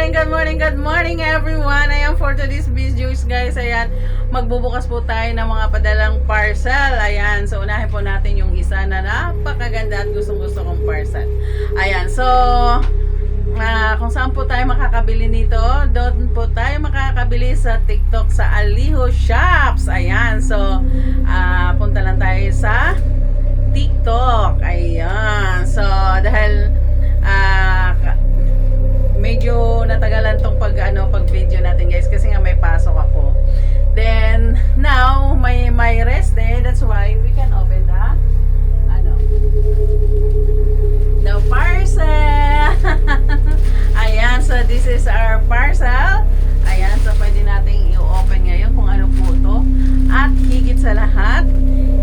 good morning everyone. Ayan, for today's videos guys, ayan, magbubukas po tayo ng mga padalang parcel. Ayan, so unahin po natin yung isa na napakaganda at gustong-gusto kong parcel. Ayan, so kung saan po tayo makakabili nito, doon po tayo makakabili sa TikTok sa Aliho Shops. Ayan, so punta lang tayo sa TikTok. Ayan, so dahil medyo natagalan tong pag video natin guys kasi nga may pasok ako. Then now may rest day, that's why we can open the parcel. Ayan, so this is our parcel. Ayan, so pwede nating i-open ngayon kung ano po ito. At higit sa lahat,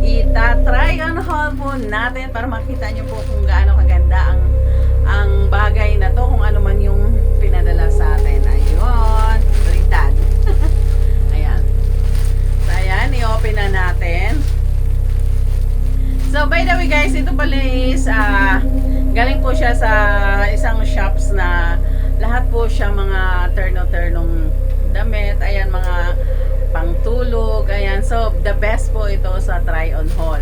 ita-try on haul po natin para makita nyo po kung gaano kaganda ang bagay na to, kung ano man yung pinadala sa atin. Ayun, baliktad. Ayan. So ayan, i-open na natin. So by the way guys, ito pala is galing po siya sa isang shops na lahat po siya mga terno-ternong damit. Ayan, mga pangtulog. Ayan, so the best po ito sa try on haul.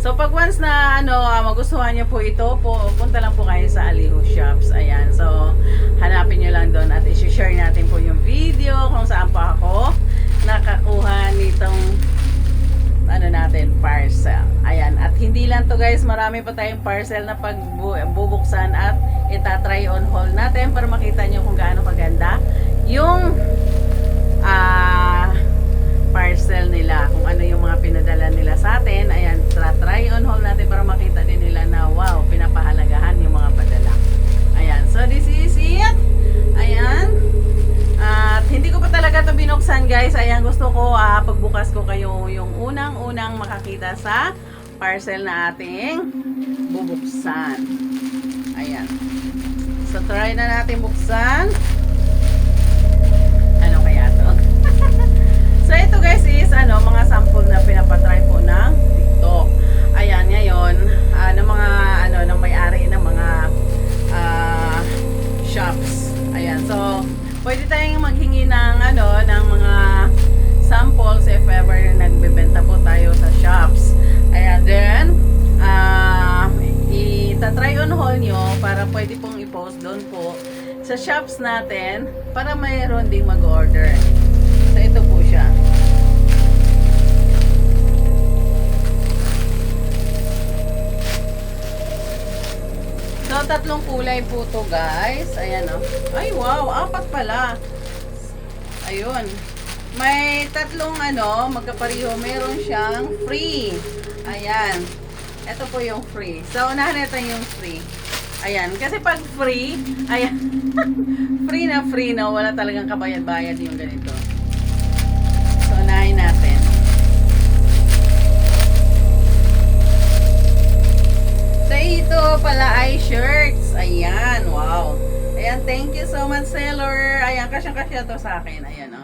So pag once na magustuhan niyo po ito, punta lang po kayo sa Aliho Shops. Ayan, so hanapin niyo lang doon at i-share natin po yung video kung saan pa ako nakakuha nitong parcel. Ayan, at hindi lang to guys, marami pa tayong parcel na pagbubuksan at itatry on haul natin para makita niyo kung gaano kaganda yung parcel nila, kung ano yung mga pinadala nila sa atin. Ayan, try on haul natin para makita din nila na wow, pinapahalagahan yung mga padala. Ayan, so this is it. Ayan, at hindi ko pa talaga to binuksan guys. Ayan, gusto ko pagbukas ko kayo yung unang makakita sa parcel na ating bubuksan. Ayan, so try na natin buksan. Ano kaya to? So ito guys is mga sample na pinapatry po ng TikTok. Ayan, ngayon ng mga ng may-ari ng mga shops. Ayan, so pwede tayong maghingi ng ng mga samples if ever nagbebenta po tayo sa shops. Ayan, then itatry on haul nyo para pwede pong i-post doon po sa shops natin para mayroon ding mag-order. So ito po siya. So tatlong kulay po to guys. Ayan Ay wow, apat pala. Ayun. May tatlong magkapariho. Meron siyang free. Ayan. Ito po yung free. So unahan natin yung free. Ayan, kasi pag free, ayan. free na, wala talagang kabayad-bayad yung ganito. So unahin natin. So ito pala ay shirts. Ayan, wow. Ayan, thank you so much seller. Ayan, kasyang-kasya to sa akin. Ayan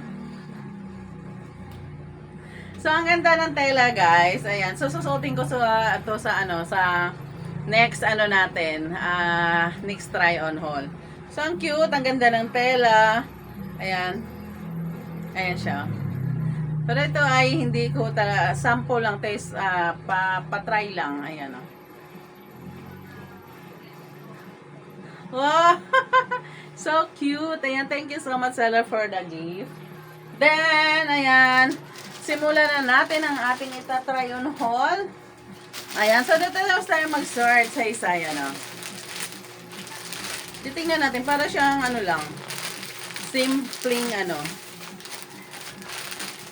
So ang ganda ng tela guys. Ayan, so susuotin ko sa next natin, next try on haul. So ang cute, ang ganda ng tela. Ayan. Ayan siya. Pero ito ay hindi ko talaga sample lang, test pa-try lang. Ayan Wow! So cute. Ayan, thank you so much seller for the gift. Then, ayan, simulan na natin ang ating itatry on haul. Ayan, so dito tayo mag-sort sa isa. Titingnan natin, para siyang lang, simpleng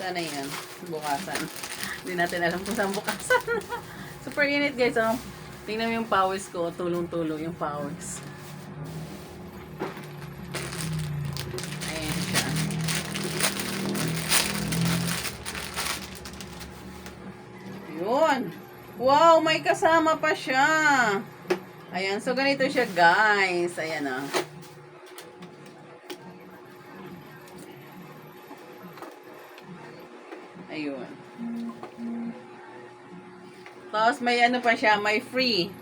sana yan, bukasan. Hindi natin alam kung saan bukasan. Super init guys, tingnan mo yung pawis ko, tulong-tulong yung pawis. Ayan siya. Yun. Wow, may kasama pa siya. Ayan, so ganito siya guys. Ayan Ayun. Tapos may pa siya, may free.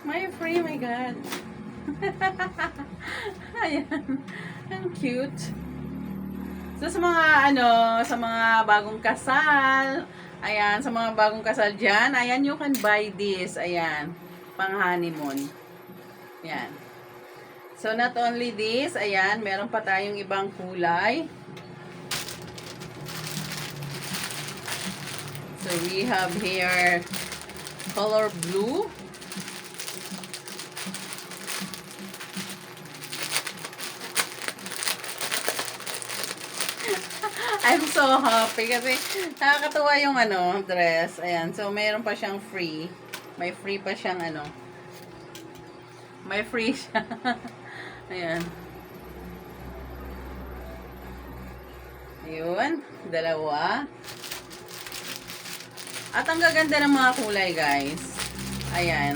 My God. Ayan. Ang cute. So, sa mga, sa mga bagong kasal, ayan, sa mga bagong kasal dyan, ayan, you can buy this. Ayan, pang honeymoon. Ayan. So, not only this, ayan, meron pa tayong ibang kulay. So, we have here color blue. I'm so happy kasi nakakatuwa yung dress. Ayan. So, mayroon pa siyang free. May free pa siyang May free siya. Ayan. Ayun. Dalawa. At ang gaganda ng mga kulay, guys. Ayan.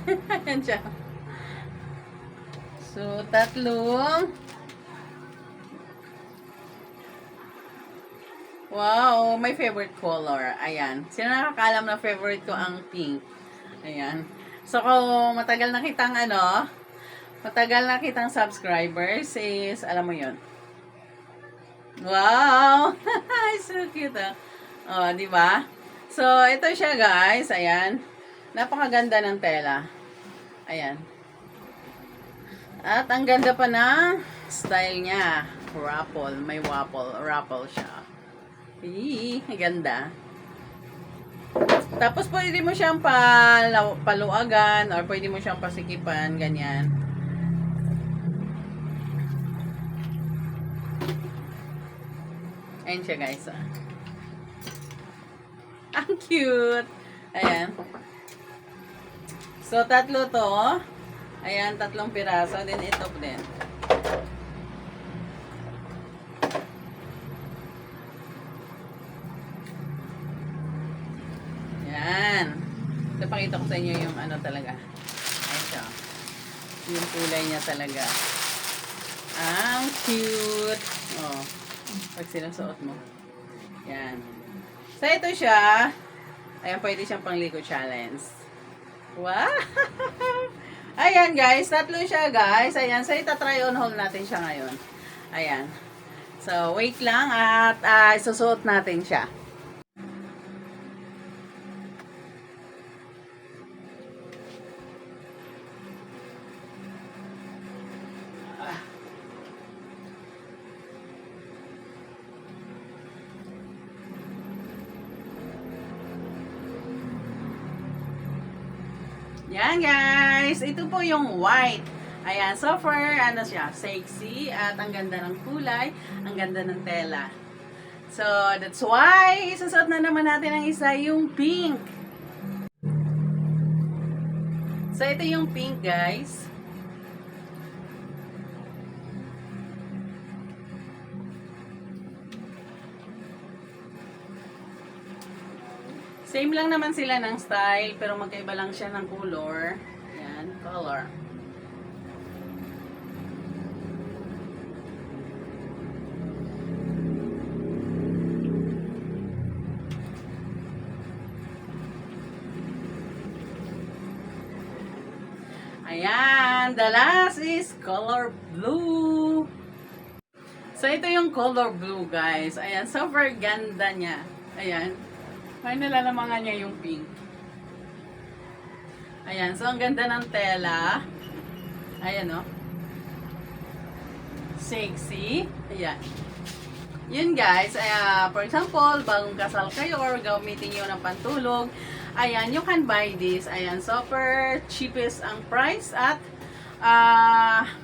Ayan siya. So, tatlong. Wow, my favorite color. Ayan. Sino nakakaalam na favorite ko ang pink? Ayan. So, kung matagal na kitang matagal na kitang subscribers is, alam mo yun. Wow! So cute, ah. Oh, di ba? So, ito siya, guys. Ayan. Napakaganda ng tela. Ayan. At ang ganda pa ng style niya. Ruffle. May ruffle siya. Ganda. Tapos, pwede mo siyang paluagan or pwede mo siyang pasikipan. Ganyan. Ayan siya, guys. Ah. Ang cute. Ayan. So, tatlo to. Ayan, tatlong piraso. Then, ito din. Ayan. So, pakita ko sa inyo yung talaga. Ayan siya. Yung kulay niya talaga. Ang cute. Oh. Pag sinusuot mo. Yan. So, ito siya. Ayan, pwede siyang pangligo challenge. Wow! Ayan, guys. Tatlo siya, guys. Ayan. So, itatry on haul natin siya ngayon. Ayan. So, wait lang at isusuot natin siya. Yan, guys. Ito po yung white. Ayan. So far, siya, sexy. At ang ganda ng kulay. Ang ganda ng tela. So, that's why, isusuot na naman natin ang isa, yung pink. So, ito yung pink, guys. Same lang naman sila ng style, pero magkaiba lang siya ng color. Yan, color. Ayan, the last is color blue. So, ito yung color blue, guys. Ayan, super ganda niya. Ayan. May nalalamangan niya yung pink. Ayan. So, ang ganda ng tela. Ayan, no? Sexy. Ayan. Yun, guys. For example, bagong kasal kayo or gamitin nyo ng pantulog. Ayan, you can buy this. Ayan, super cheapest ang price at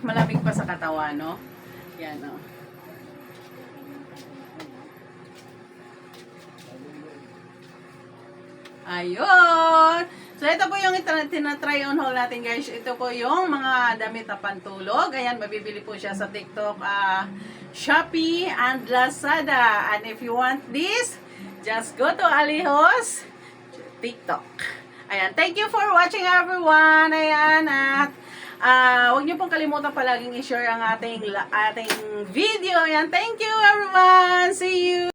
malamig pa sa katawan, no? Ayan, no? Ayun. So, ito po yung tinatry on haul natin, guys. Ito po yung mga damit na pantulog. Ayan, mabibili po siya sa TikTok, Shopee, and Lazada. And if you want this, just go to Alihos TikTok. Ayan, thank you for watching, everyone. Ayan, at huwag niyo pong kalimutan palaging i-share ang ating video. Ayan, thank you, everyone. See you.